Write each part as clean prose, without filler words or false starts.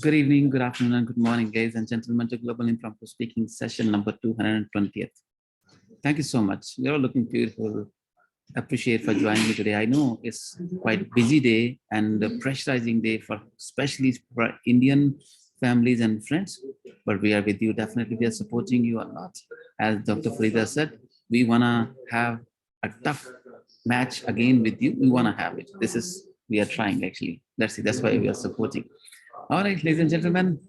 Good evening, good afternoon, and good morning, ladies and gentlemen, to Global Impromptu Speaking session number 220th. Thank you so much. You're all looking beautiful. Appreciate for joining me today. I know it's quite a busy day and a pressurizing day for especially for Indian families and friends, but we are with you. Definitely, we are supporting you a lot. As Dr. Farida said, we want to have a tough match again with you. We want to have it. We are trying actually. Let's see, that's why we are supporting. All right, ladies and gentlemen,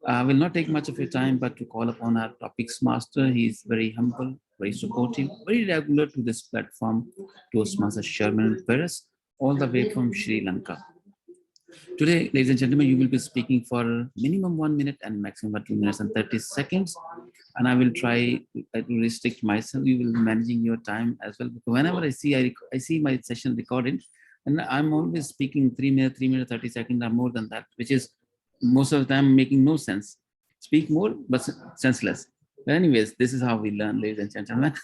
I will not take much of your time, but to call upon our topics master. He is very humble, very supportive, very regular to this platform, Toastmaster Sherman Perez, all the way from Sri Lanka. Today, ladies and gentlemen, you will be speaking for minimum 1 minute and maximum 2 minutes and 30 seconds. And I will try to restrict myself. You will be managing your time as well. Because whenever I see my session recorded, and I'm always speaking 3 minutes, 30 seconds or more than that, which is most of the time making no sense. Speak more, but senseless. But anyways, this is how we learn, ladies and gentlemen.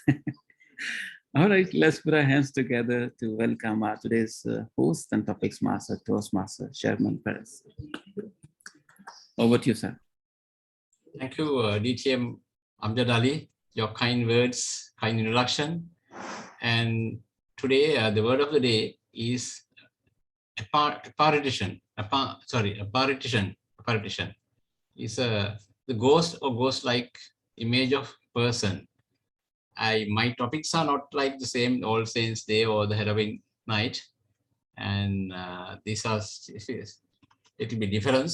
All right, let's put our hands together to welcome our today's host and topics master, Toastmaster Sherman Perez. Over to you, sir. Thank you, DTM Amjad Ali, your kind words, kind introduction. And today, the word of the day is apparition. Apparition is the ghost or ghost-like image of person. My topics are not like the same All Saints Day or the Halloween night, and these are it will be different.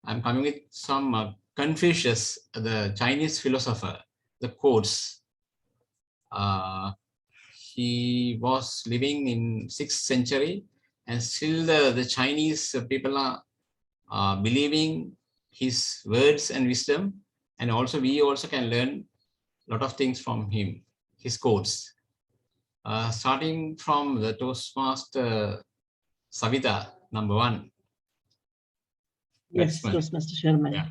I'm coming with some Confucius, the Chinese philosopher, the quotes. He was living in 6th century, and still the Chinese people are believing his words and wisdom, and also we also can learn a lot of things from him, his quotes. Starting from the Toastmaster Savita, number 1. Yes, Toastmaster Sherman. Yeah.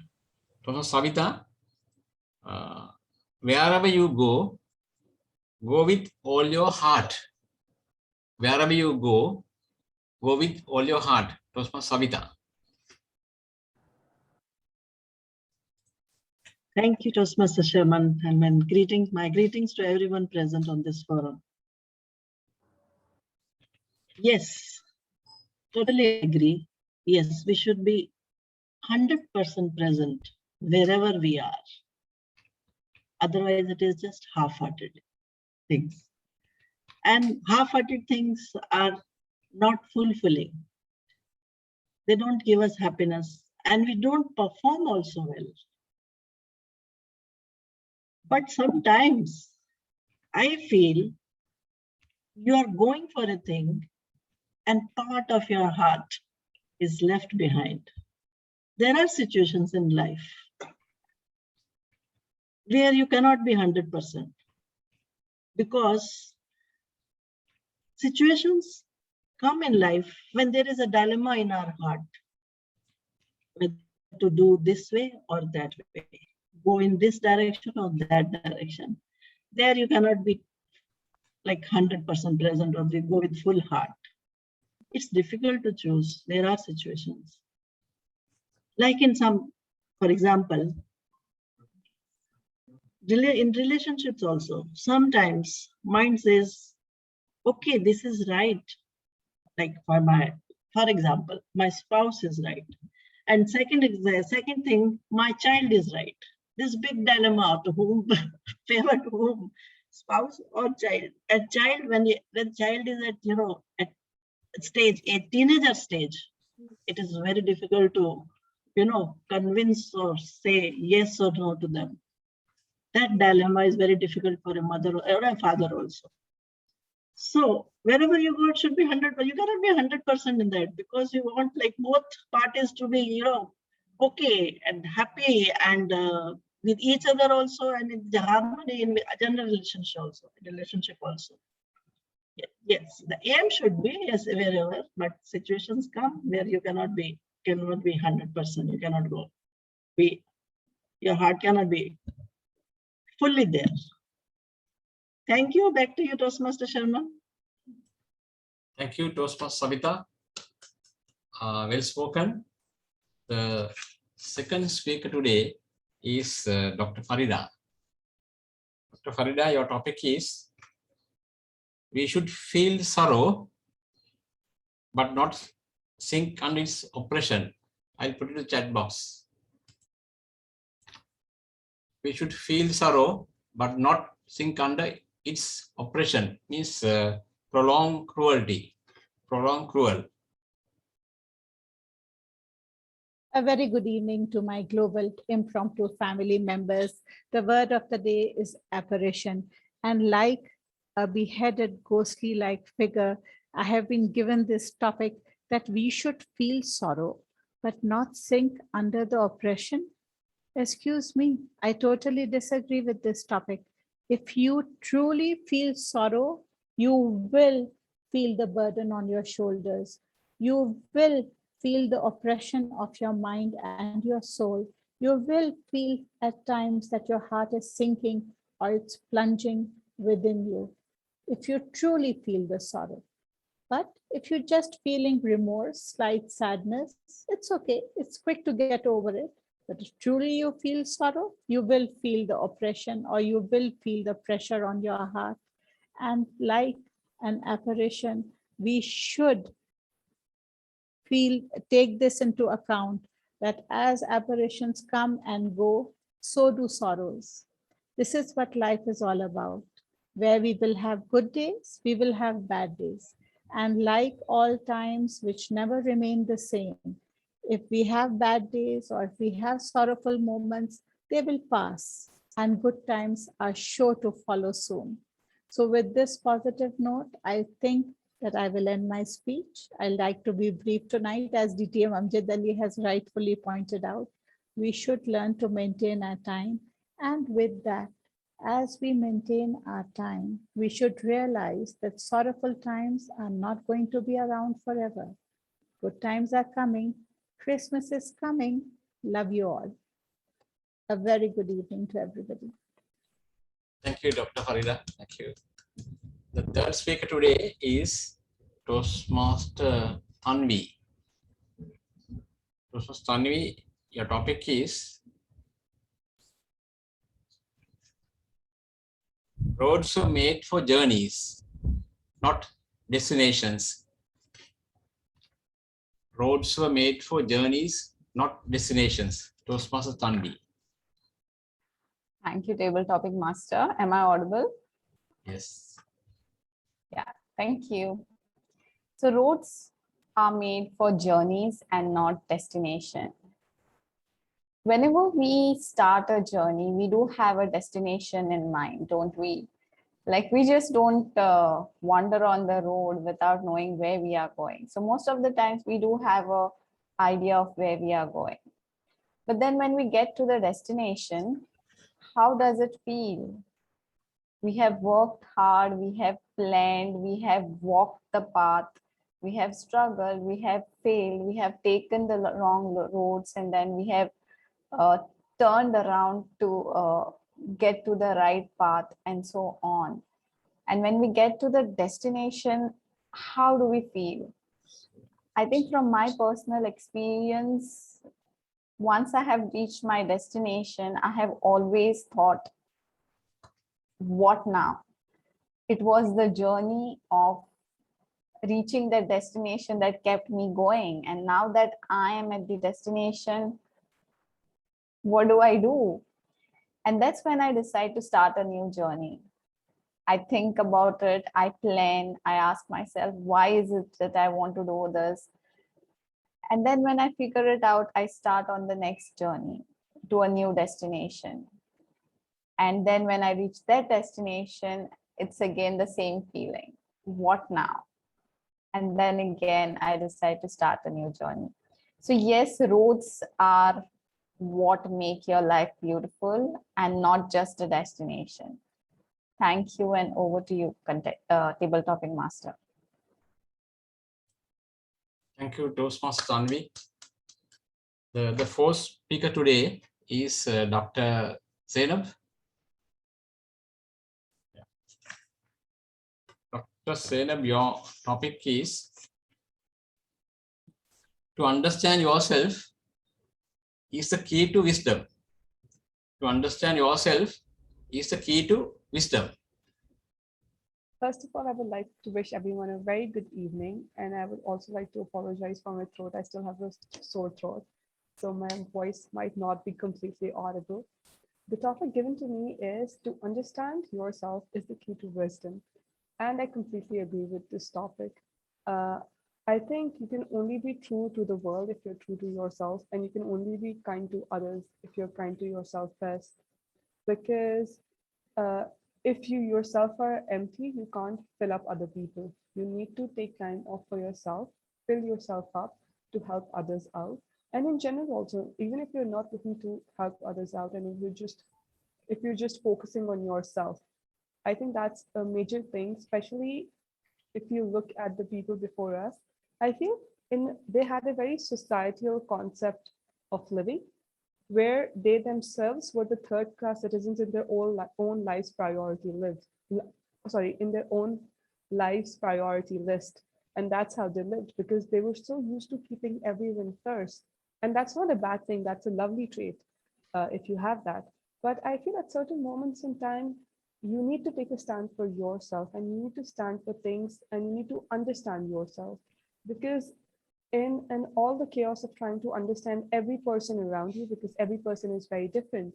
Toastmaster Savita, wherever you go with all your heart. Wherever you go with all your heart. Toastmaster Savita. Thank you, Toastmaster Sherman, and my greetings to everyone present on this forum. Yes, totally agree. Yes, we should be 100% present wherever we are. Otherwise, it is just half-hearted things. And half-hearted things are not fulfilling. They don't give us happiness, and we don't perform also well. But sometimes I feel you are going for a thing and part of your heart is left behind. There are situations in life where you cannot be 100% because situations come in life when there is a dilemma in our heart, whether to do this way or that way. Go in this direction or that direction. There you cannot be like 100% present or you go with full heart. It's difficult to choose. There are situations. Like in some, for example, in relationships also, sometimes mind says, okay, this is right. Like for example, my spouse is right. And second thing, my child is right. This big dilemma to whom favor to whom, spouse or child. A child, when child is at stage, a teenager stage, it is very difficult to convince or say yes or no to them. That dilemma is very difficult for a mother or a father also. So wherever you go, it should be 100%. You cannot be 100% in that because you want like both parties to be, okay and happy and with each other also, and in the harmony in a general relationship also. Yes, the aim should be yes wherever, but situations come where you cannot be 100%. You cannot go. Your heart cannot be fully there. Thank you. Back to you, Toastmaster Sherman. Thank you, Toastmaster Savita. Well spoken. The second speaker today is Dr. Farida. Dr. Farida, your topic is we should feel sorrow, but not sink under its oppression. I'll put it in the chat box. We should feel sorrow, but not sink under its oppression. Means prolonged cruelty, prolonged cruel. A very good evening to my global impromptu family members. The word of the day is apparition. And like a beheaded ghostly-like figure, I have been given this topic that we should feel sorrow, but not sink under the oppression. Excuse me, I totally disagree with this topic. If you truly feel sorrow, you will feel the burden on your shoulders. You will feel the oppression of your mind and your soul. You will feel at times that your heart is sinking or it's plunging within you. If you truly feel the sorrow. But if you're just feeling remorse, slight sadness, it's okay. It's quick to get over it. But if truly you feel sorrow, you will feel the oppression or you will feel the pressure on your heart. And like an apparition, we should take this into account that as apparitions come and go, so do sorrows. This is what life is all about. Where we will have good days, we will have bad days. And like all times which never remain the same, if we have bad days or if we have sorrowful moments, they will pass and good times are sure to follow soon. So with this positive note, I think that I will end my speech. I like to be brief tonight, as DTM Amjad Ali has rightfully pointed out. We should learn to maintain our time. And with that, as we maintain our time, we should realize that sorrowful times are not going to be around forever. Good times are coming. Christmas is coming. Love you all. A very good evening to everybody. Thank you, Dr. Farida. Thank you. The third speaker today is Toastmaster Tanvi. Toastmaster Tanvi, your topic is roads are made for journeys, not destinations. Roads were made for journeys, not destinations. Toastmaster Tanvi. Thank you, Table Topic Master. Am I audible? Yes. Yeah, thank you. So roads are made for journeys and not destination. Whenever we start a journey, we do have a destination in mind, don't we? Like we just don't wander on the road without knowing where we are going. So most of the times we do have an idea of where we are going. But then when we get to the destination, how does it feel? We have worked hard, we have planned, we have walked the path, we have struggled, we have failed, we have taken the wrong roads, and then we have turned around to get to the right path and so on. And when we get to the destination, how do we feel? I think from my personal experience, once I have reached my destination, I have always thought, what now? It was the journey of reaching that destination that kept me going. And now that I am at the destination, what do I do? And that's when I decide to start a new journey. I think about it, I plan, I ask myself, why is it that I want to do this? And then when I figure it out, I start on the next journey to a new destination. And then when I reach that destination, it's again the same feeling. What now? And then again, I decide to start a new journey. So yes, roads are what make your life beautiful and not just a destination. Thank you, and over to you, Table Topic Master. Thank you, Toastmaster Tanvi. The fourth speaker today is Dr. Zainab. Dr. Zainab, your topic is to understand yourself, is the key to wisdom. To understand yourself is the key to wisdom. First of all, I would like to wish everyone a very good evening, and I would also like to apologize for my throat. I still have a sore throat, so my voice might not be completely audible. The topic given to me is to understand yourself is the key to wisdom, and I completely agree with this topic. I think you can only be true to the world if you're true to yourself, and you can only be kind to others if you're kind to yourself first. Because if you yourself are empty, you can't fill up other people. You need to take time off for yourself, fill yourself up to help others out. And in general also, even if you're not looking to help others out, and if you're just focusing on yourself, I think that's a major thing, especially if you look at the people before us. I feel they had a very societal concept of living, where they themselves were the third class citizens in their own life's priority list. In their own life's priority list. And that's how they lived, because they were so used to keeping everyone first. And that's not a bad thing. That's a lovely trait if you have that. But I feel at certain moments in time, you need to take a stand for yourself, and you need to stand for things, and you need to understand yourself. Because in all the chaos of trying to understand every person around you, because every person is very different,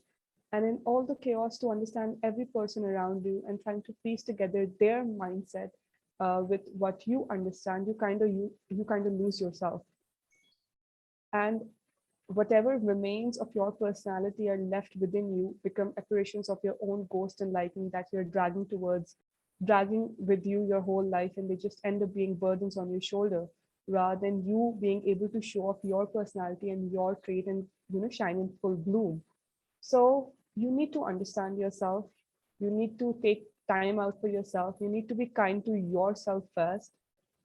and in all the chaos to understand every person around you and trying to piece together their mindset with what you understand, you kind of lose yourself. And whatever remains of your personality are left within you become apparitions of your own ghost and liking that you're dragging with you your whole life, and they just end up being burdens on your shoulder, rather than you being able to show off your personality and your trait and shine in full bloom. So you need to understand yourself. You need to take time out for yourself. You need to be kind to yourself first,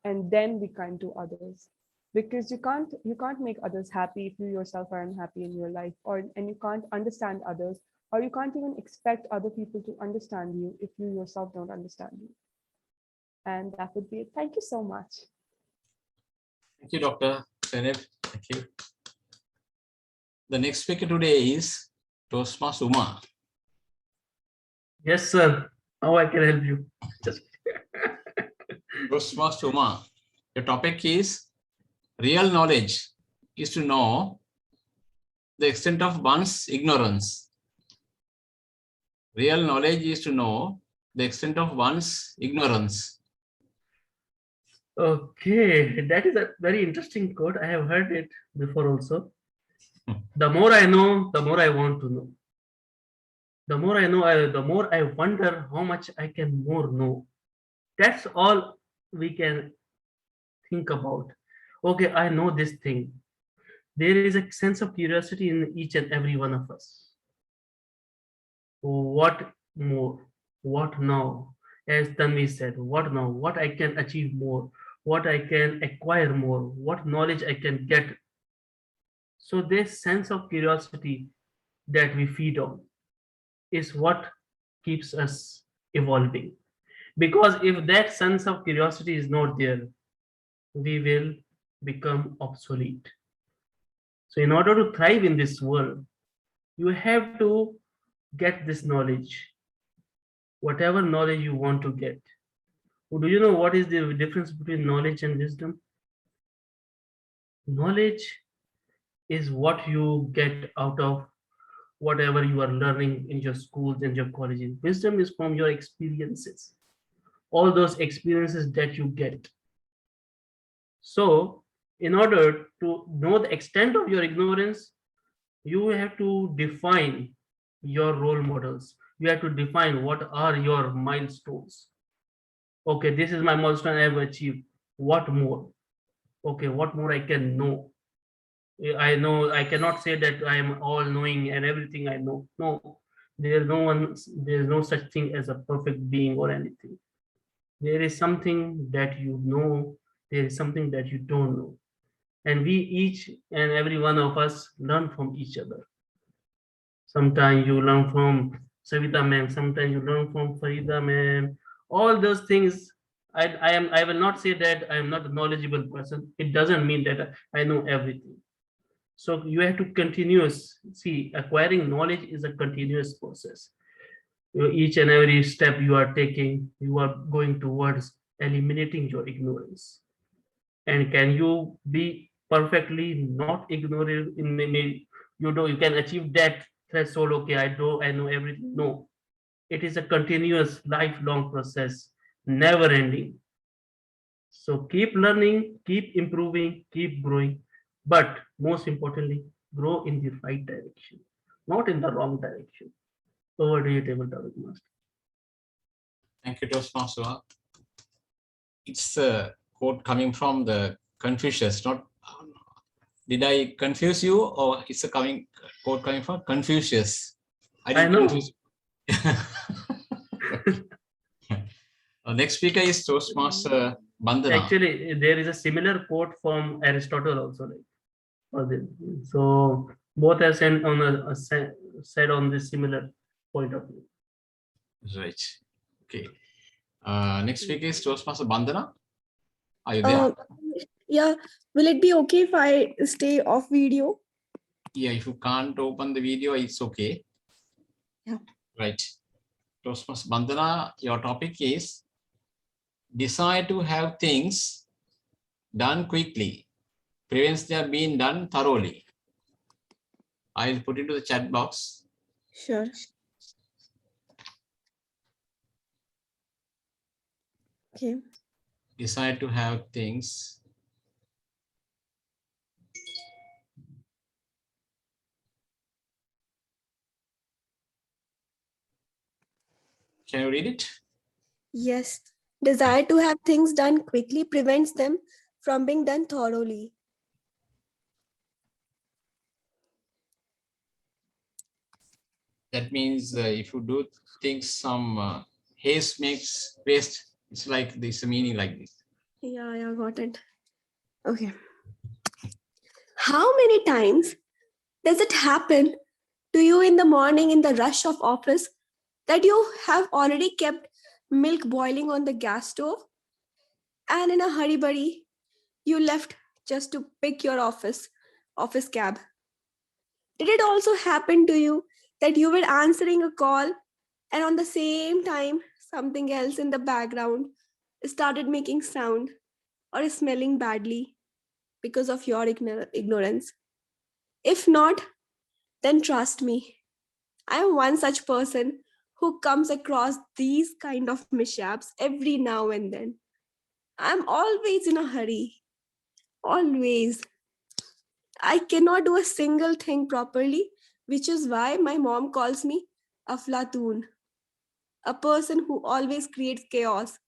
and then be kind to others. Because you can't make others happy if you yourself are unhappy in your life, and you can't understand others, or you can't even expect other people to understand you if you yourself don't understand you. And that would be it. Thank you so much. Thank you, Dr. Senef. Thank you. The next speaker today is Tosma Suma. Yes, sir. How I can help you? Just Tosma Suma. The topic is real knowledge is to know the extent of one's ignorance. Real knowledge is to know the extent of one's ignorance. okay. That is a very interesting quote. I have heard it before also. The more I know, the more I want to know. The more I know, the more I wonder how much I can more know. That's all we can think about. Okay, I know this thing. There is a sense of curiosity in each and every one of us. What more? What now? As Tanvi said, what now? What I can achieve more? What I can acquire more? What knowledge I can get? So this sense of curiosity that we feed on is what keeps us evolving. Because if that sense of curiosity is not there, we will become obsolete. So in order to thrive in this world, you have to get this knowledge, whatever knowledge you want to get. Do you know what is the difference between knowledge and wisdom? Knowledge is what you get out of whatever you are learning in your schools and your colleges. Wisdom is from your experiences, all those experiences that you get. So in order to know the extent of your ignorance, you have to define your role models. You have to define what are your milestones. Okay, this is my milestone I have achieved. What more? Okay, what more I can know? I know I cannot say that I am all knowing and everything I know. No, there is no such thing as a perfect being or anything. There is something that you know, there is something that you don't know. And we each and every one of us learn from each other. Sometimes you learn from Savita ma'am, sometimes you learn from Farida ma'am. All those things, I will not say that I am not a knowledgeable person. It doesn't mean that I know everything. So you have to continuous, see, acquiring knowledge is a continuous process. Each and every step you are taking, you are going towards eliminating your ignorance. And can you be perfectly not ignorant in the, you can achieve that threshold? Okay, I know everything. No, it is a continuous lifelong process, never ending. So keep learning, keep improving, keep growing, but most importantly, grow in the right direction, not in the wrong direction. Over to you, tabletop master. Thank you, Toastmaster. It's a quote coming from the Confucius. Not did I confuse you, or it's a quote coming from Confucius? I know. Confuse. Next speaker is Toastmaster Bandana. Actually, there is a similar quote from Aristotle also. So both are said on this similar point of view. Right. Okay. Next speaker is Toastmaster Bandana. Are you there? Yeah. Will it be okay if I stay off video? Yeah, if you can't open the video, it's okay. Yeah. Right. Toastmaster Bandana, your topic is desire to have things done quickly prevents their being done thoroughly. I'll put into the chat box. Sure. Okay. Desire to have things Can you read it? Yes. Desire to have things done quickly prevents them from being done thoroughly. That means if you do things some haste makes waste. It's like this, meaning like this. Yeah, got it. Okay. How many times does it happen to you in the morning in the rush of office that you have already kept milk boiling on the gas stove and in a hurry you left just to pick your office cab? Did it also happen to you that you were answering a call and on the same time something else in the background started making sound or smelling badly because of your ignorance? If not, then trust me, I am one such person who comes across these kind of mishaps every now and then. I'm always in a hurry. Always. I cannot do a single thing properly, which is why my mom calls me Aflatun, a person who always creates chaos.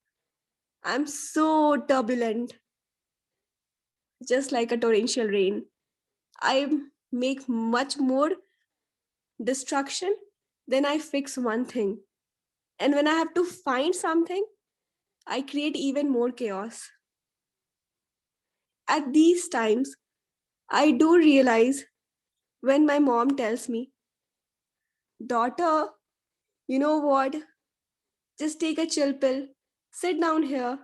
I'm so turbulent, just like a torrential rain. I make much more destruction than I fix one thing. And when I have to find something, I create even more chaos. At these times, I do realize when my mom tells me, daughter, you know what? Just take a chill pill, sit down here,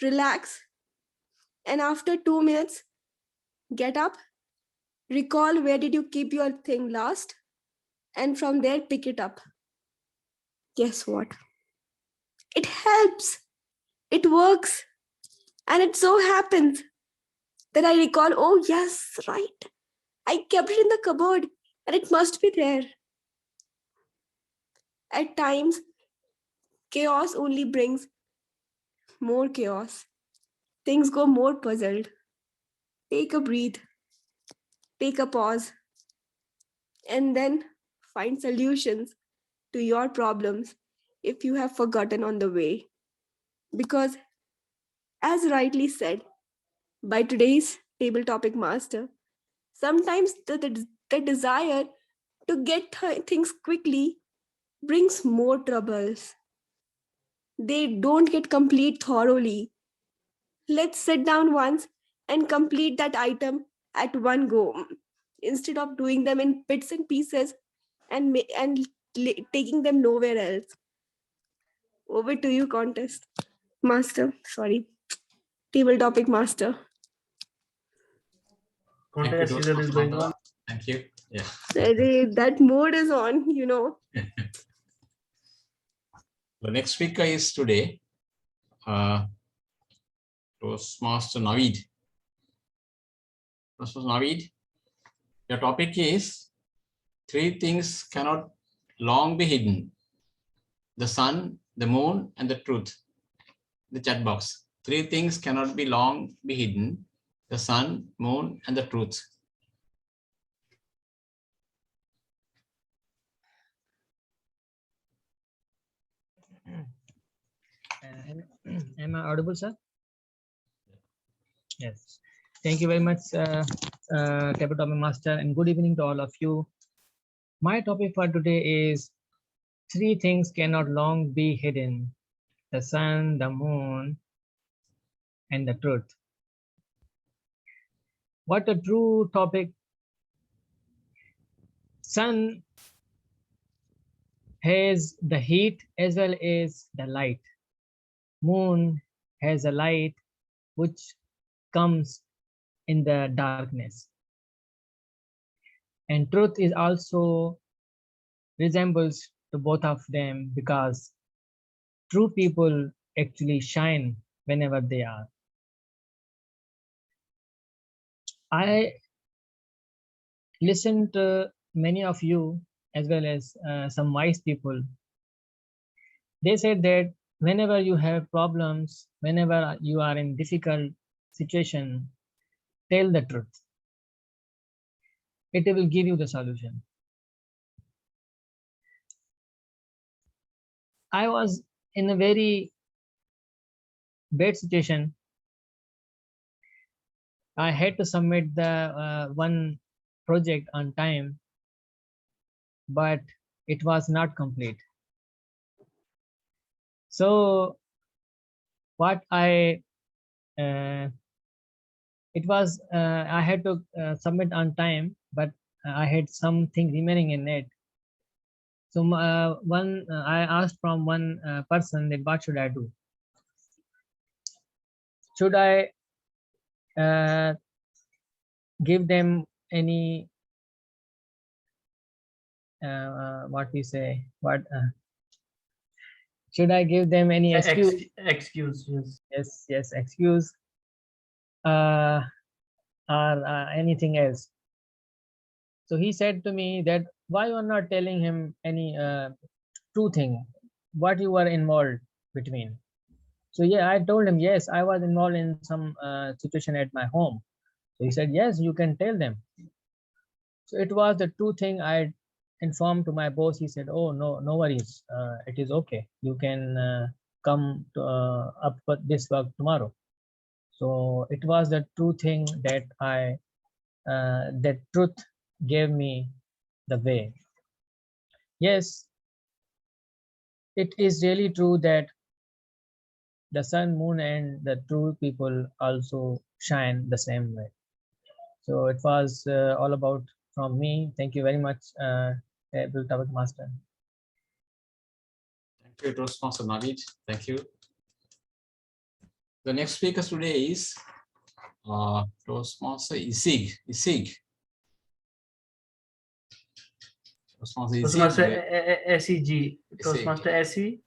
relax, and after 2 minutes, get up, recall where did you keep your thing last, and from there pick it up. Guess what? It helps. It works. And it so happens that I recall, oh yes, right. I kept it in the cupboard and it must be there. At times, chaos only brings more chaos. Things go more puzzled. Take a breath, take a pause, and then find solutions to your problems if you have forgotten on the way. Because, as rightly said by today's table topic master, sometimes the desire to get things quickly brings more troubles. They don't get complete thoroughly. Let's sit down once and complete that item at one go instead of doing them in bits and pieces and taking them nowhere else. Over to you, contest master. Sorry, table topic master. Thank you, Contest season is going on. Thank you. Yeah. That mode is on, you know. The next speaker is today Toastmaster Naveed. Toastmaster Naveed, your topic is 3 things cannot long be hidden: the sun, the moon, and the truth. The chat box. 3 things cannot be long be hidden: the sun, moon, and the truth. Am I audible, sir? Yes. Thank you very much, Capital Master, and good evening to all of you. My topic for today is 3 things cannot long be hidden: the sun, the moon, and the truth. What a true topic. Sun has the heat as well as the light. Moon has a light which comes in the darkness. And truth is also resembles to both of them, because true people actually shine whenever they are. I listened to many of you as well as some wise people. They said that whenever you have problems, whenever you are in difficult situation, tell the truth. It will give you the solution. I was in a very bad situation. I had to submit the one project on time, but it was not complete. So what I I had to submit on time, but I had something remaining in it. So I asked from one person that what should I do? Should I give them any what we say? Should I give them any excuse? Excuse, yes. Yes, excuse. Or anything else. So he said to me that why you are not telling him any true thing, what you were involved between. So yeah, I told him, yes, I was involved in some situation at my home. So he said, yes, you can tell them. So it was the true thing. I informed to my boss. He said, oh, no worries. It is okay. You can come to, up for this work tomorrow. So it was the true thing that that truth gave me the way. Yes, it is really true that the sun, moon, and the true people also shine the same way. So it was all about from me. Thank you very much, Topic Master. Thank you, Toastmaster Naveed. Thank you. The next speaker today is Toastmaster Isig. Toastmaster SEG. Toastmaster SE.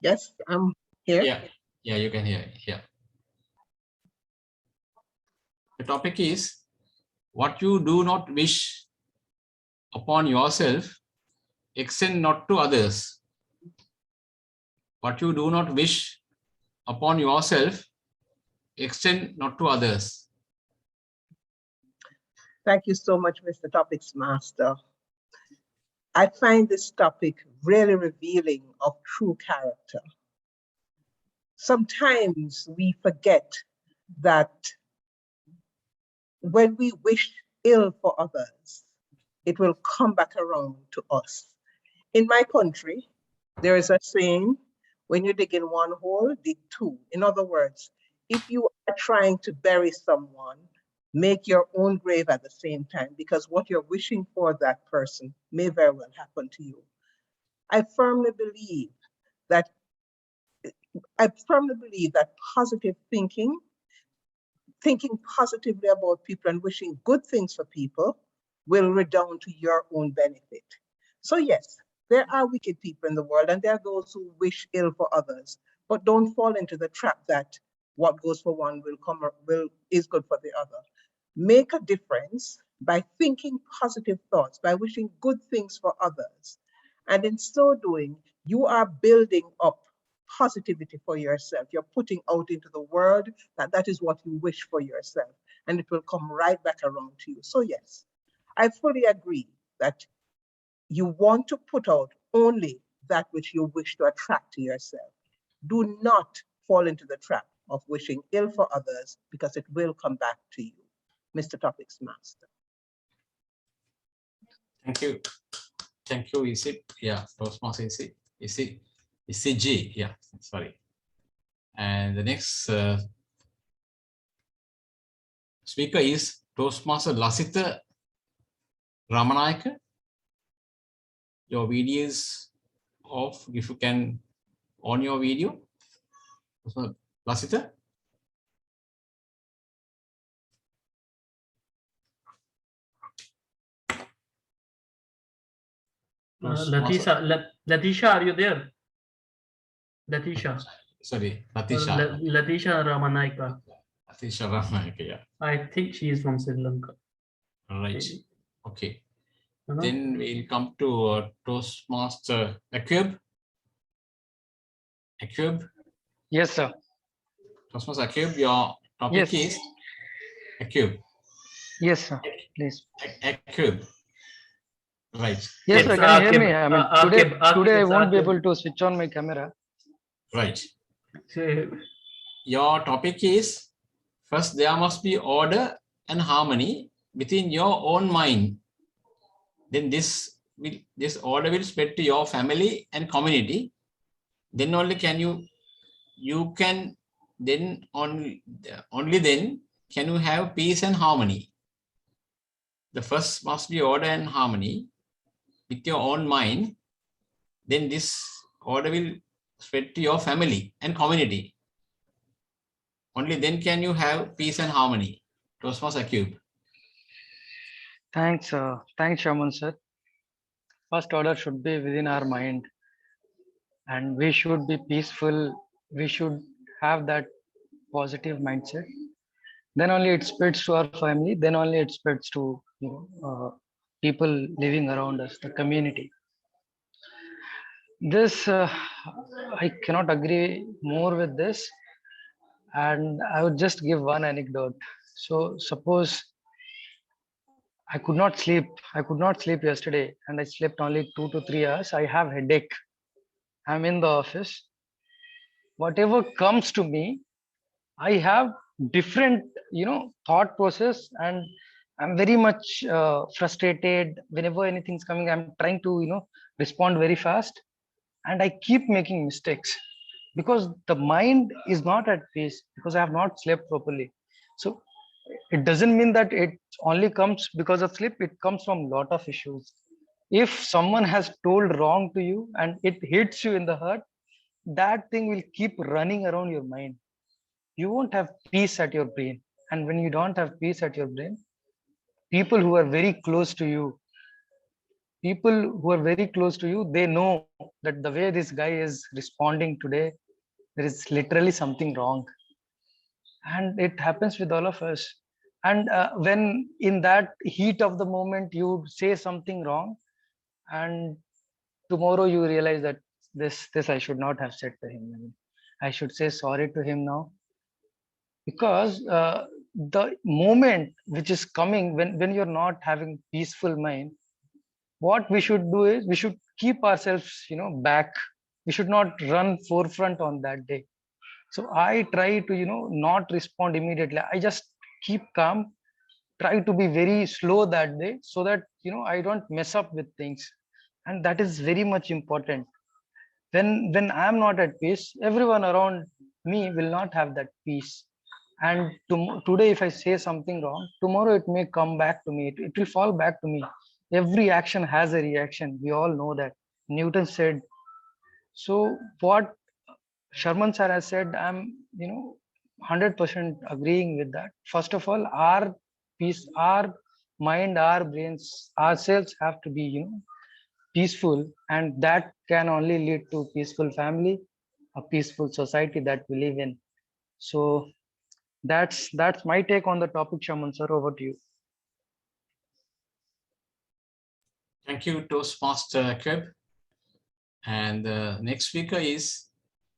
Yes, I'm here. Yeah, you can hear. Yeah. The topic is what you do not wish upon yourself, extend not to others. What you do not wish upon yourself, extend not to others. Thank you so much, Mr. Topics Master. I find this topic really revealing of true character. Sometimes we forget that when we wish ill for others, it will come back around to us. In my country, there is a saying, when you dig in one hole, dig two. In other words, if you are trying to bury someone, make your own grave at the same time, because what you're wishing for that person may very well happen to you. I firmly believe that positive thinking thinking positively about people and wishing good things for people will redound to your own benefit. So yes, there are wicked people in the world, and there are those who wish ill for others, but don't fall into the trap that what goes for one is good for the other. Make a difference by thinking positive thoughts, by wishing good things for others. And in so doing, you are building up positivity for yourself. You're putting out into the world that that is what you wish for yourself, and it will come right back around to you. So yes, I fully agree that you want to put out only that which you wish to attract to yourself. Do not fall into the trap of wishing ill for others, because it will come back to you. Mr. Topics Master. Thank you. Thank you. Is it? Yeah, Toastmaster is it ECG? Yeah, sorry. And the next speaker is Toastmaster Lasitha Ramanayaka. Your video is off. If you can on your video. Lasitha. Latisha, are you there? Latisha. Sorry, Latisha. Latisha Ramanaika. Latisha Ramanayaka, yeah. I think she is from Sri Lanka. Right. Okay. Then we'll come to Toastmaster Akib. Akib. Yes, sir. Toastmaster Akib, your topic is Akib. Yes, sir. Please. Akib. Right. Yes, sir. Can you hear me? I mean, today I won't be Akib. able to switch on my camera. Right. Your topic is, first there must be order and harmony within your own mind. Then this order will spread to your family and community. Then only can you can then only then can you have peace and harmony. The first must be order and harmony with your own mind. Then this order will spread to your family and community. Only then can you have peace and harmony. Toastmaster Cube. Thanks, Shaman sir. First order should be within our mind, and we should be peaceful. We should have that positive mindset. Then only it spreads to our family. Then only it spreads to people living around us, the community. This I cannot agree more with this, and I would just give one anecdote. So suppose I could not sleep. I could not sleep yesterday, and I slept only 2 to 3 hours. I have headache. I'm in the office. Whatever comes to me, I have different, thought process, and I'm very much frustrated. Whenever anything's coming, I'm trying to, respond very fast, and I keep making mistakes because the mind is not at peace because I have not slept properly. So it doesn't mean that it only comes because of sleep. It comes from a lot of issues. If someone has told wrong to you and it hits you in the heart, that thing will keep running around your mind. You won't have peace at your brain. And when you don't have peace at your brain, people who are very close to you, they know that the way this guy is responding today, there is literally something wrong. And it happens with all of us. And when in that heat of the moment you say something wrong, and tomorrow you realize that this I should not have said to him. I should say sorry to him now, because the moment which is coming when you're not having peaceful mind, what we should do is we should keep ourselves back. We should not run forefront on that day. So I try to not respond immediately. I just keep calm, try to be very slow that day, so that I don't mess up with things. And that is very much important. When I'm not at peace, everyone around me will not have that peace. And today if I say something wrong, tomorrow it may come back to me. It will fall back to me. Every action has a reaction. We all know that. Newton said. So what Sharman sir has said, I'm 100% agreeing with that. First of all, our peace, our mind, our brains, ourselves have to be, peaceful, and that can only lead to peaceful family, a peaceful society that we live in. So that's my take on the topic, Shaman sir. Over to you. Thank you, Toastmaster Keb. And the next speaker is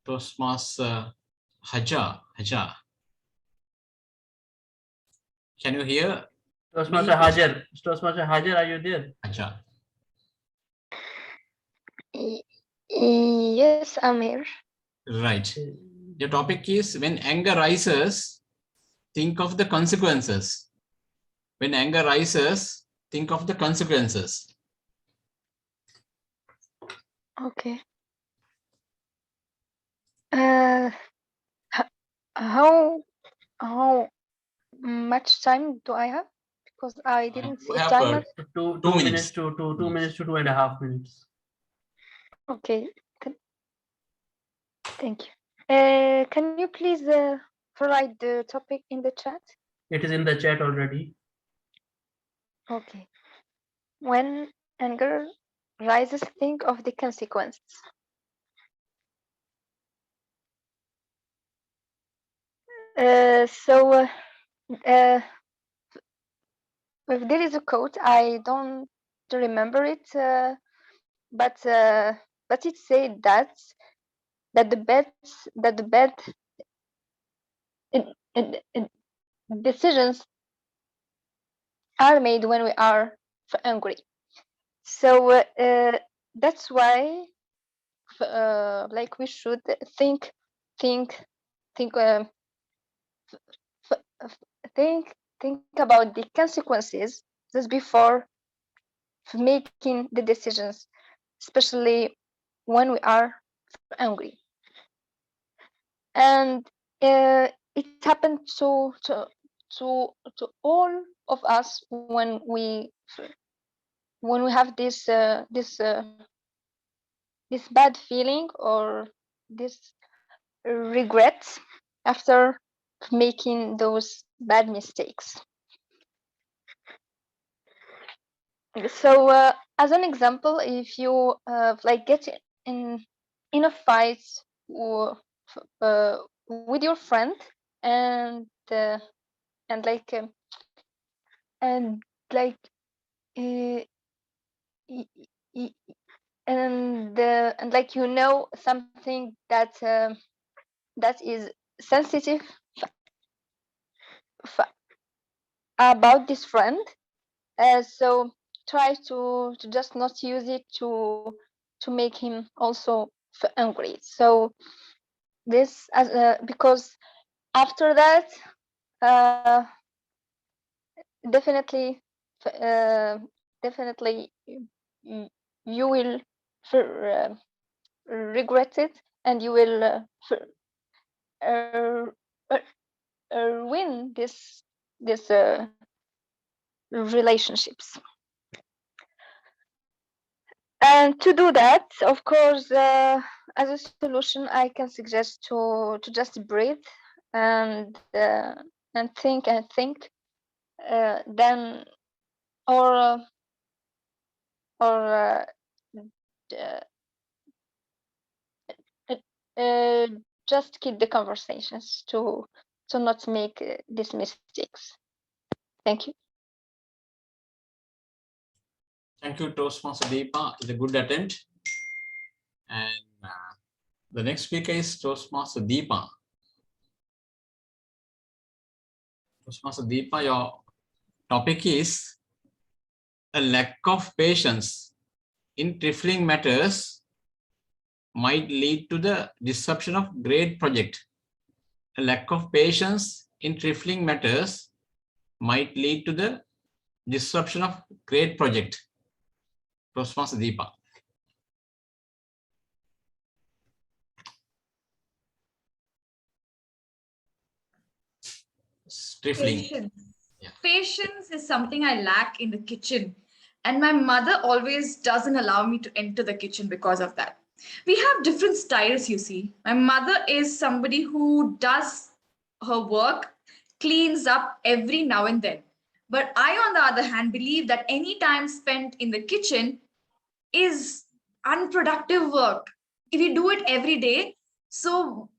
Toastmaster Hajar. Can you hear? Toastmaster Hajar. Toastmaster Hajar, are you there? Hajar. Yes, I'm here. Right. Your topic is when anger rises, think of the consequences. When anger rises, think of the consequences. Okay. How much time do I have? Because I didn't see a timer. 2 minutes to 2.5 minutes. Okay. Thank you. Can you please provide the topic in the chat? It is in the chat already. Okay. When anger rises, think of the consequences. If there is a quote, I don't remember it, but it said that the bad decisions are made when we are angry. So that's why, like, we should think about the consequences just before making the decisions, especially when we are angry. And it happened to all of us when we have this bad feeling or this regret after making those bad mistakes. So as an example, if you like get in a fight with your friend and like and like something that is sensitive about this friend, so try to just not use it to make him also angry. So this because after that definitely you will regret it, and you will win this relationships. And to do that, of course, as a solution, I can suggest to just breathe and think then or just keep the conversations to not make these mistakes. Thank you. Thank you, Toastmaster Deepa. It's a good attempt. And the next speaker is Toastmaster Deepa. Toastmaster Deepa, your topic is a lack of patience in trifling matters might lead to the disruption of great project. A lack of patience in trifling matters might lead to the disruption of great project. Toastmaster Deepa. Trifling. Patience is something I lack in the kitchen, and my mother always doesn't allow me to enter the kitchen because of that. We have different styles, you see. My mother is somebody who does her work, cleans up every now and then. But I, on the other hand, believe that any time spent in the kitchen is unproductive work. If you do it every day, so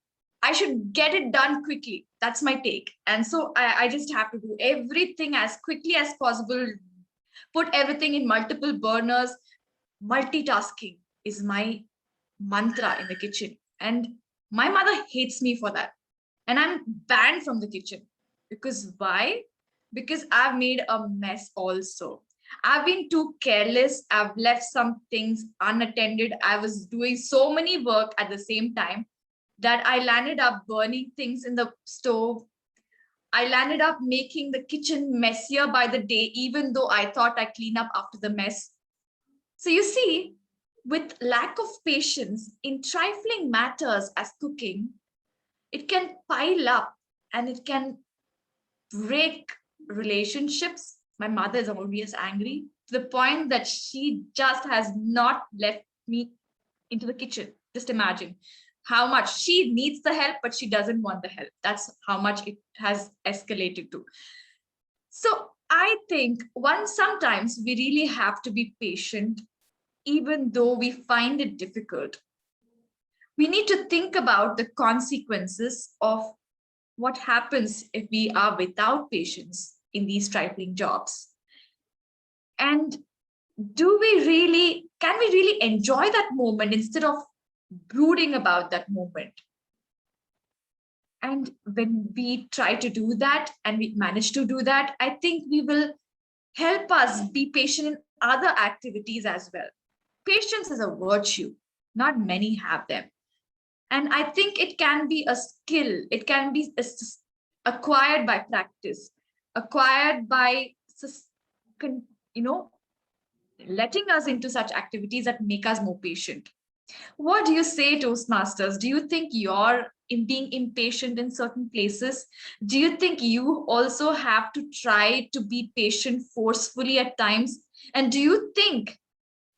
I should get it done quickly. That's my take. And so I just have to do everything as quickly as possible, put everything in multiple burners. Multitasking is my mantra in the kitchen. And my mother hates me for that. And I'm banned from the kitchen. Because why? Because I've made a mess also. I've been too careless. I've left some things unattended. I was doing so many work at the same time that I landed up burning things in the stove. I landed up making the kitchen messier by the day, even though I thought I cleaned up after the mess. So you see, with lack of patience in trifling matters as cooking, it can pile up and it can break relationships. My mother is always angry to the point that she just has not left me into the kitchen. Just imagine how much she needs the help, but she doesn't want the help. That's how much it has escalated to. So I think sometimes we really have to be patient, even though we find it difficult. We need to think about the consequences of what happens if we are without patience in these trifling jobs. And can we really enjoy that moment instead of brooding about that moment? And when we try to do that and we manage to do that, I think we will help us be patient in other activities as well. Patience is a virtue. Not many have them. And I think it can be a skill. It can be acquired by practice, acquired by, letting us into such activities that make us more patient. What do you say, Toastmasters? Do you think you're being impatient in certain places? Do you think you also have to try to be patient forcefully at times? And do you think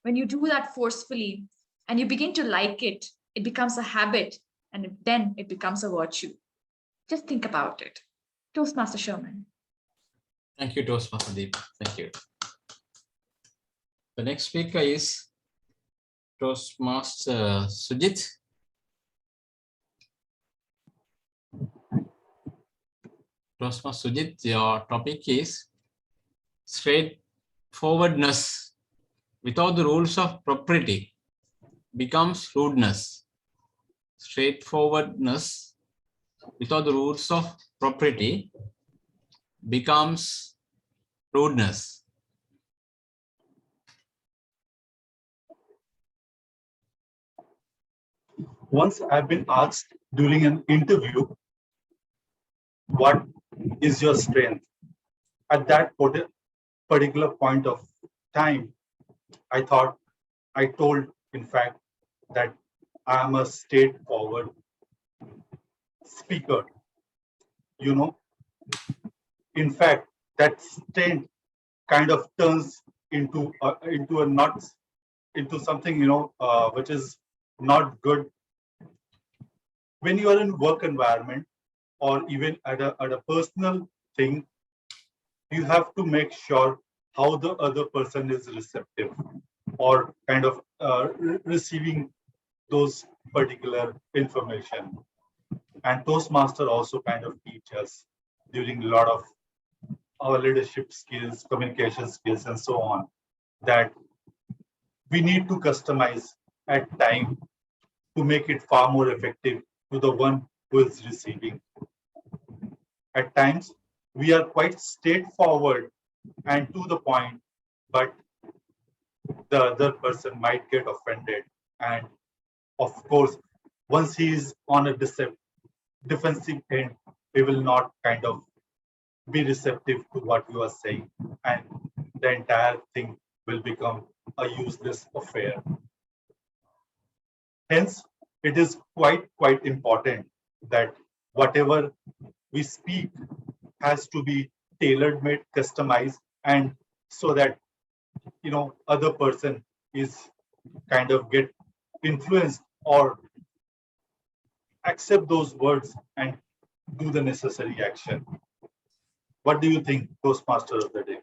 when you do that forcefully and you begin to like it, it becomes a habit and then it becomes a virtue? Just think about it. Toastmaster Sherman. Thank you, Toastmaster Deep. Thank you. The next speaker is Toastmaster Sujit. Toastmaster Sujit, your topic is straightforwardness without the rules of propriety becomes rudeness. Straightforwardness without the rules of propriety becomes rudeness. Once I've been asked during an interview, what is your strength? At that particular point of time, I told, in fact, that I am a straightforward speaker. In fact, that strength kind of turns into something, which is not good. When you are in work environment or even at a personal thing, you have to make sure how the other person is receptive or kind of receiving those particular information. And Toastmaster also kind of teach us during a lot of our leadership skills, communication skills, and so on, that we need to customize at time to make it far more effective to the one who is receiving. At times, we are quite straightforward and to the point, but the other person might get offended. And of course, once he is on a defensive end, we will not kind of be receptive to what you are saying. And the entire thing will become a useless affair. Hence, it is quite important that whatever we speak has to be tailored made, customized, and so that other person is kind of get influenced or accept those words and do the necessary action. What do you think, Toastmaster of the day?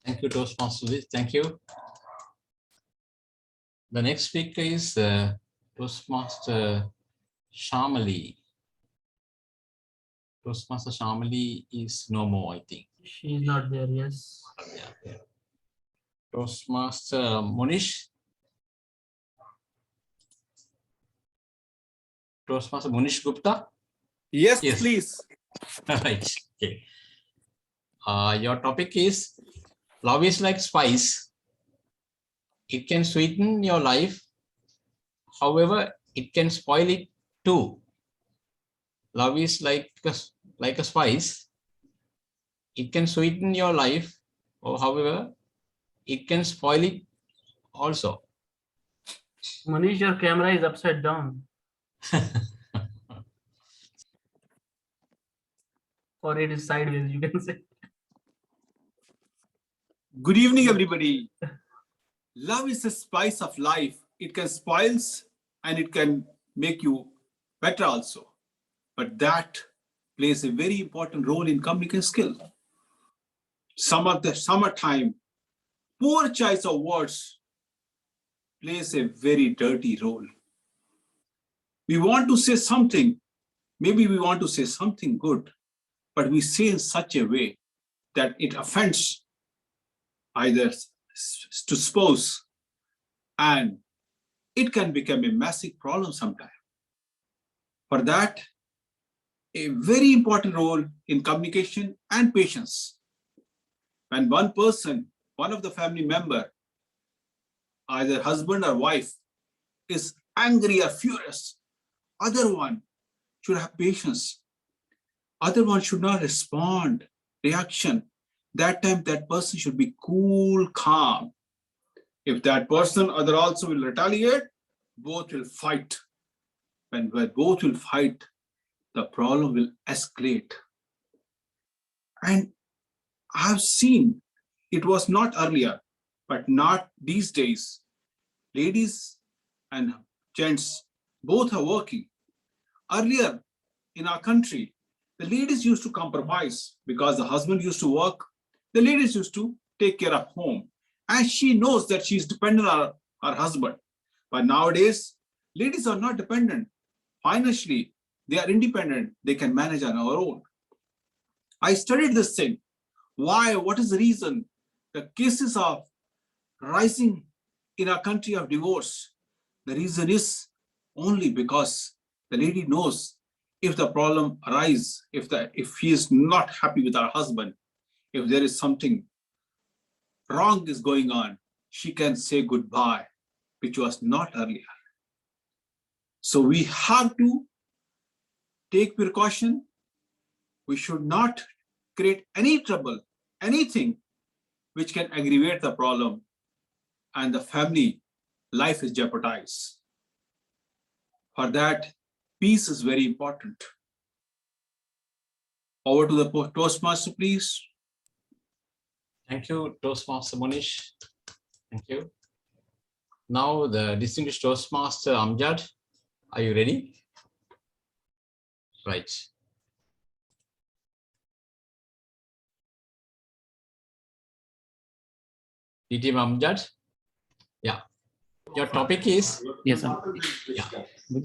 Thank you, Toastmaster. Thank you. The next speaker is Toastmaster Shamali. Toastmaster Shamali is no more, I think. She's not there, yes. Yeah. Toastmaster Munish. Toastmaster Munish Gupta. Yes, please. Right. Okay. Your topic is love is like spice. It can sweeten your life. However, it can spoil it too. Love is like a spice. It can sweeten your life, or however, it can spoil it also. Manish, your camera is upside down. Or it is sideways, you can say. Good evening, everybody. Love is a spice of life. It can spoils and it can make you better also. But that plays a very important role in communication skill. Some of the summertime, poor choice of words plays a very dirty role. We want to say something, maybe we want to say something good, but we say in such a way that it offends either to spouse, and it can become a massive problem sometimes. For that, a very important role in communication and patience. When one person, one of the family member, either husband or wife, is angry or furious, other one should have patience. Other one should not respond, reaction. That time, that person should be cool, calm. If that person, other also will retaliate, both will fight. When both will fight, the problem will escalate. And I've seen, it was not earlier, but not these days. Ladies and gents, both are working. Earlier in our country, the ladies used to compromise because the husband used to work. The ladies used to take care of home. And she knows that she is dependent on her husband. But nowadays, ladies are not dependent. Financially, they are independent. They can manage on our own. I studied this thing. Why? What is the reason? The cases of rising in our country of divorce. The reason is only because the lady knows if the problem arises, if she is not happy with her husband, if there is something wrong is going on, she can say goodbye, which was not earlier. So we have to take precaution. We should not create any trouble, anything which can aggravate the problem, and the family life is jeopardized. For that, peace is very important. Over to the Toastmaster, please. Thank you, Toastmaster Munish. Thank you. Now the distinguished Toastmaster Amjad, are you ready? Right. DTM Amjad? Yeah. Your topic is? Yes, sir. Yeah. The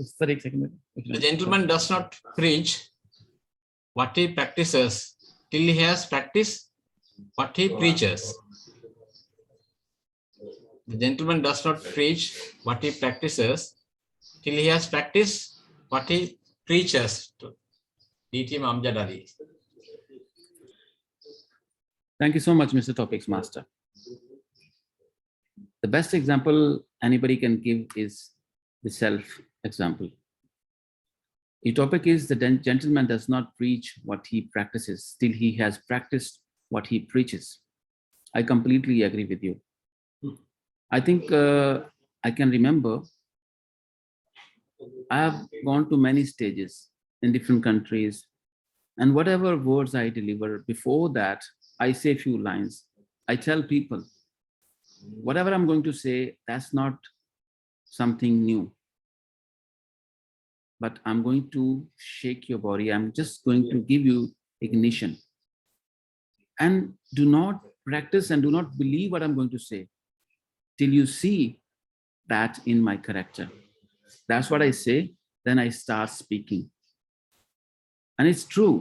The gentleman does not preach what he practices till he has practiced what he preaches. The gentleman does not preach what he practices till he has practiced what he preaches. DTM Amjad Ali. Thank you so much, Mr. Topics Master. The best example anybody can give is the self example. The topic is the gentleman does not preach what he practices till he has practiced what he preaches. I completely agree with you. I think I can remember I have gone to many stages in different countries, and whatever words I deliver, before that, I say a few lines. I tell people, whatever I'm going to say, that's not something new. but I'm going to shake your body. I'm just going to give you ignition. And do not practice and do not believe what I'm going to say till you see that in my character. That's what I say. Then I start speaking. And it's true.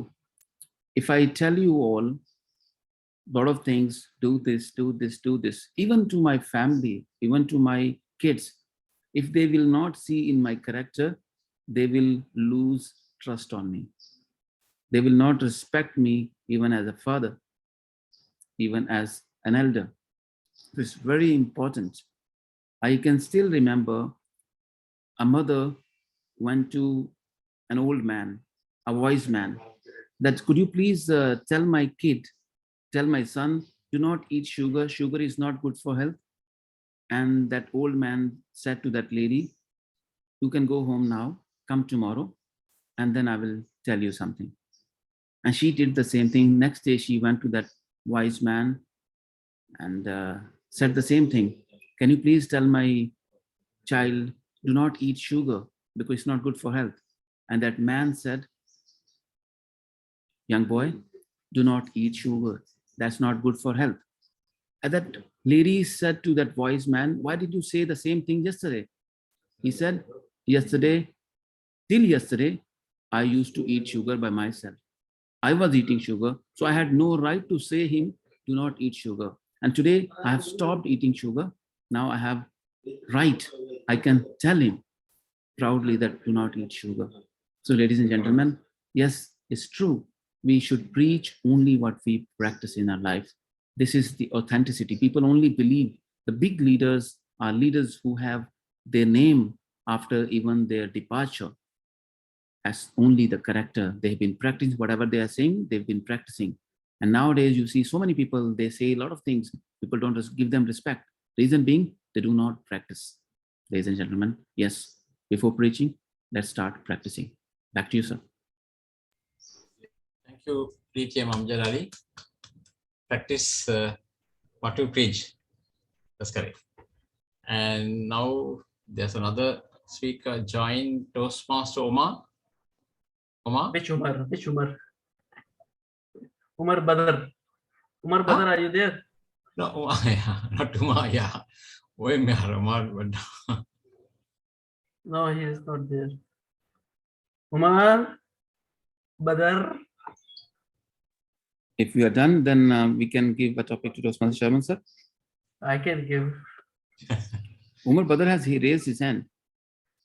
If I tell you all a lot of things, do this, do this, do this, even to my family, even to my kids, if they will not see in my character, they will lose trust on me. They will not respect me even as a father, even as an elder. It's very important. I can still remember a mother went to an old man, a wise man, that could you please tell my kid, tell my son, do not eat sugar. Sugar is not good for health. And that old man said to that lady, you can go home now, come tomorrow, and then I will tell you something. And she did the same thing. Next day, she went to that wise man and said the same thing. Can you please tell my child, do not eat sugar because it's not good for health. And that man said, young boy, do not eat sugar. That's not good for health. And that lady said to that wise man, why did you say the same thing yesterday? He said, till yesterday, I used to eat sugar by myself. I was eating sugar, so I had no right to say him, do not eat sugar. And today I have stopped eating sugar. Now I have right. I can tell him proudly that do not eat sugar. So ladies and gentlemen, yes, it's true. We should preach only what we practice in our life. This is the authenticity. People only believe the big leaders are leaders who have their name after even their departure as only the character. They've been practicing whatever they are saying, they've been practicing. And nowadays you see so many people, they say a lot of things. People don't just give them respect. Reason being, they do not practice. Ladies and gentlemen, yes, before preaching, let's start practicing. Back to you, sir. Thank you, PTM Amjad Ali. Practice what you preach. That's correct. And now there's another speaker joined, Toastmaster Omar. Omar? Which Umar? Which Umar? Umar Badr. Umar Badr, are you there? No, Umar, yeah, not Umar, yeah. Umar. No, he is not there. Umar Badr. If we are done, then we can give a topic to Toastmaster Sharman, sir. I can give. Umar Badr has raised his hand.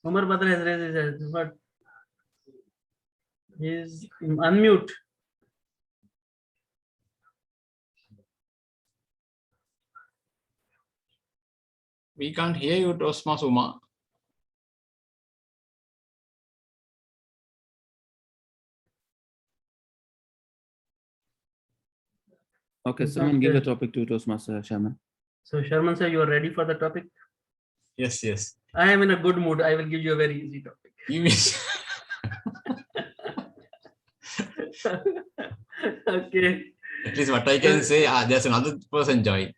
Umar Badr has raised his hand, but he is unmute. We can't hear you, Toastmaster Umar. Okay, someone give a topic to Toastmaster Sharman. So Sharman sir, you are ready for the topic? Yes, yes. I am in a good mood. I will give you a very easy topic. You wish. Okay. At least what I can say, there's another person joined.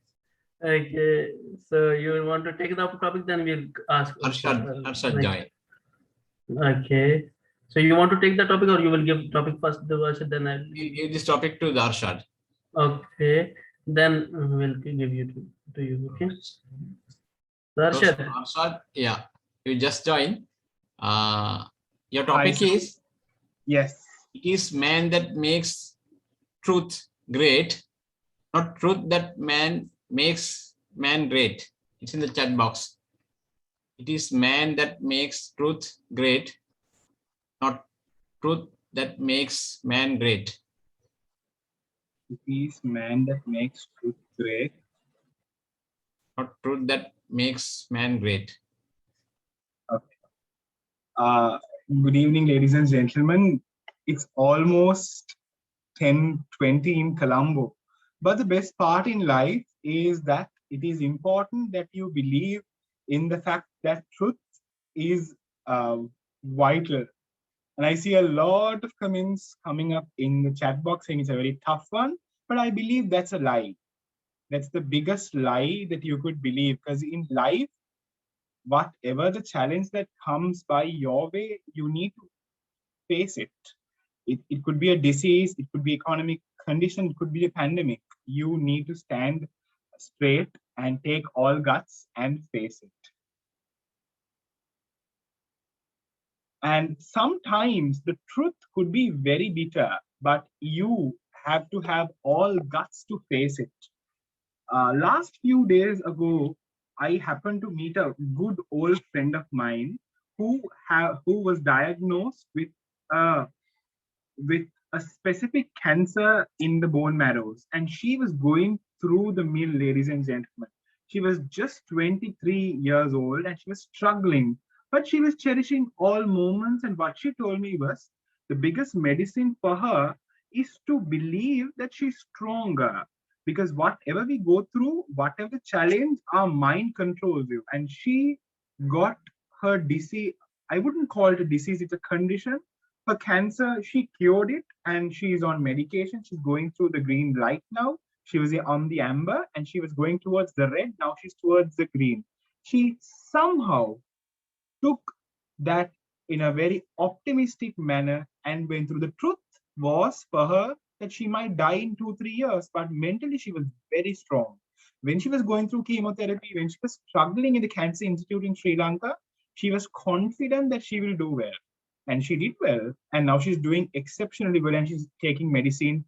Okay, so you want to take the topic, then we'll ask. Arshad join. Okay, so you want to take the topic, or you will give topic first, the Arshad, then I'll give this topic to the Arshad. Okay, then we'll give you to you. Okay, Arshad. Arshad, yeah, you just join. Your topic is yes. It is man that makes truth great, not truth that man makes man great. It's in the chat box. It is man that makes truth great, not truth that makes man great. It is man that makes truth great, not truth that makes man great. Okay. Good evening, ladies and gentlemen. It's almost 10:20 in Colombo. But the best part in life is that it is important that you believe in the fact that truth is vital. And I see a lot of comments coming up in the chat box saying it's a very tough one, but I believe that's a lie. That's the biggest lie that you could believe, because in life, whatever the challenge that comes by your way, you need to face it. It could be a disease, it could be economic condition, it could be a pandemic. You need to stand straight and take all guts and face it. And sometimes the truth could be very bitter, but you have to have all guts to face it. Last few days ago, I happened to meet a good old friend of mine who was diagnosed with a specific cancer in the bone marrows, and she was going through the mill, ladies and gentlemen. She was just 23 years old and she was struggling, but she was cherishing all moments. And what she told me was the biggest medicine for her is to believe that she's stronger, because whatever we go through, whatever challenge, our mind controls you. And she got her disease. I wouldn't call it a disease, it's a condition. Her cancer, she cured it and she's on medication. She's going through the green light now. She was on the amber and she was going towards the red. Now she's towards the green. She somehow took that in a very optimistic manner and went through. The truth was for her that she might die in 2-3 years, but mentally she was very strong. When she was going through chemotherapy, when she was struggling in the Cancer Institute in Sri Lanka, she was confident that she will do well. And she did well, and now she's doing exceptionally well, and she's taking medicine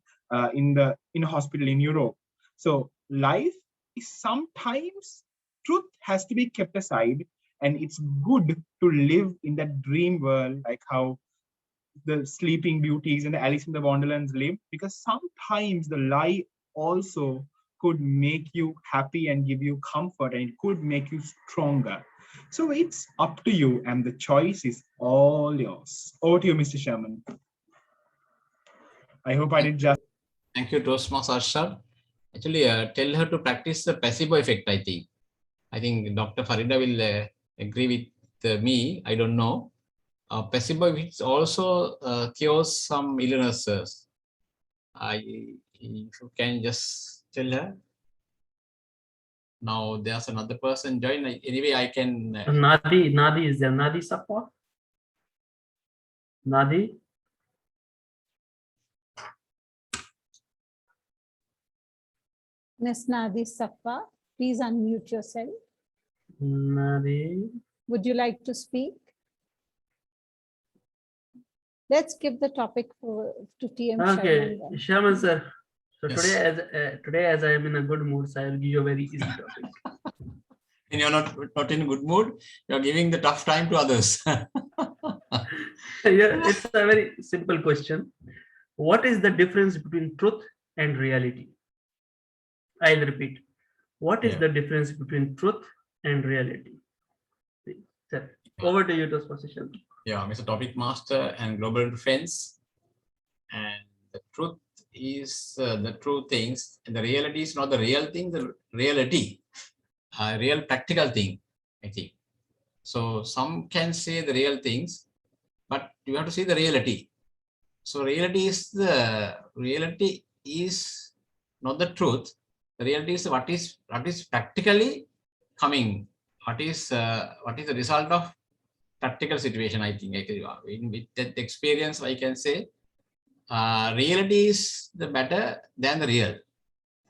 in a hospital in Europe. So life is sometimes, truth has to be kept aside, and it's good to live in that dream world, like how the Sleeping Beauties and the Alice in the Wonderlands live, because sometimes the lie also could make you happy and give you comfort, and it could make you stronger. So it's up to you, and the choice is all yours. Over to you, Mr. Sherman. I hope I did just. Thank you, Toastmaster Arshad. Actually, tell her to practice the placebo effect, I think. I think Dr. Farida will agree with me. I don't know. Placebo effect also cures some illnesses. If you can just tell her. Now there's another person join. Anyway, I can. Nadi is there. Nadi Sapwa? Nadi? Ms. Nadi Sapwa, please unmute yourself. Nadi. Would you like to speak? Let's give the topic to TM Okay, Sharman. Sherman sir. So Yes. today, as I am in a good mood, so I will give you a very easy topic. And you're not in a good mood, you're giving the tough time to others. Yeah, it's a very simple question. What is the difference between truth and reality? I'll repeat. What is the difference between truth and reality? Sir, over to you, Toastmaster. Yeah, Mr. Topic Master and Global Defense. And the truth is the true things, and the reality is not the real thing, the reality, a real practical thing, I think. So some can say the real things, but you have to see the reality. So reality is not the truth. The reality is what is practically coming. What is the result of practical situation? I think with that experience, I can say reality is the better than the real,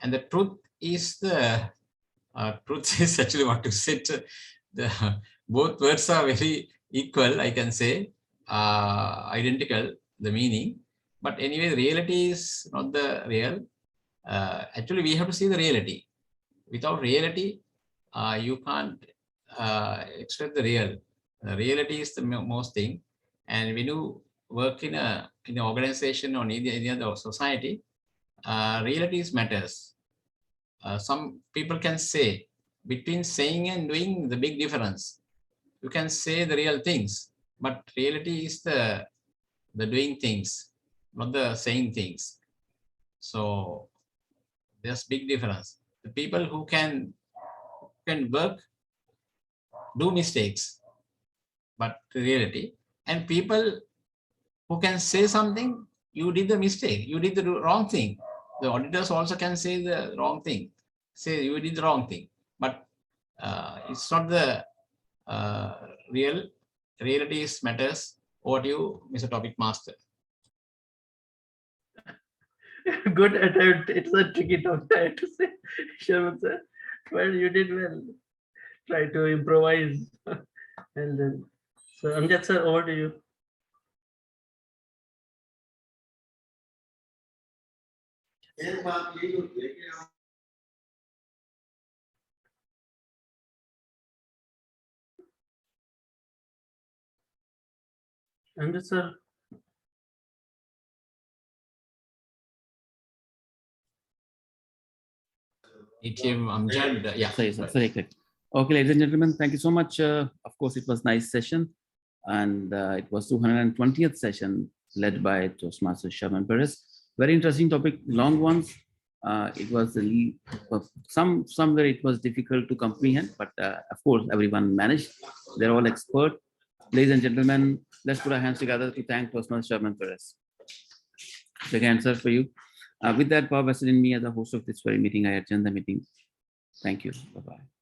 and the truth is the truth is actually what to say. Both words are very equal, I can say, identical, the meaning. But anyway, the reality is not the real. Actually, we have to see the reality. Without reality, you can't express the real. The reality is the most thing. And when you work in an organization or any other society, reality matters. Some people can say between saying and doing the big difference. You can say the real things, but reality is the doing things, not the saying things. So there's big difference. The people who can work do mistakes, but the reality, and people who can say something, you did the mistake, you did the wrong thing. The auditors also can say the wrong thing, say you did the wrong thing, but it's not the realities matters. Over to you, Mr. Topic Master. Good attempt. It's a tricky topic, I have to say, Sharman sir. Well, you did well. Try to improvise. And then, so Amjad sir, over to you. Amjad sir. ETM Amjad, yeah. Sorry. Okay, ladies and gentlemen, thank you so much. Of course, it was a nice session, and it was 220th session led by Toastmaster Sharman Perez. Very interesting topic, long ones. It was somewhere it was difficult to comprehend, but of course, everyone managed. They're all expert. Ladies and gentlemen, let's put our hands together to thank Toastmaster Sharman Perez. Big answer for you. With that power vested in me as a host of this very meeting, I adjourn the meeting. Thank you. Bye-bye.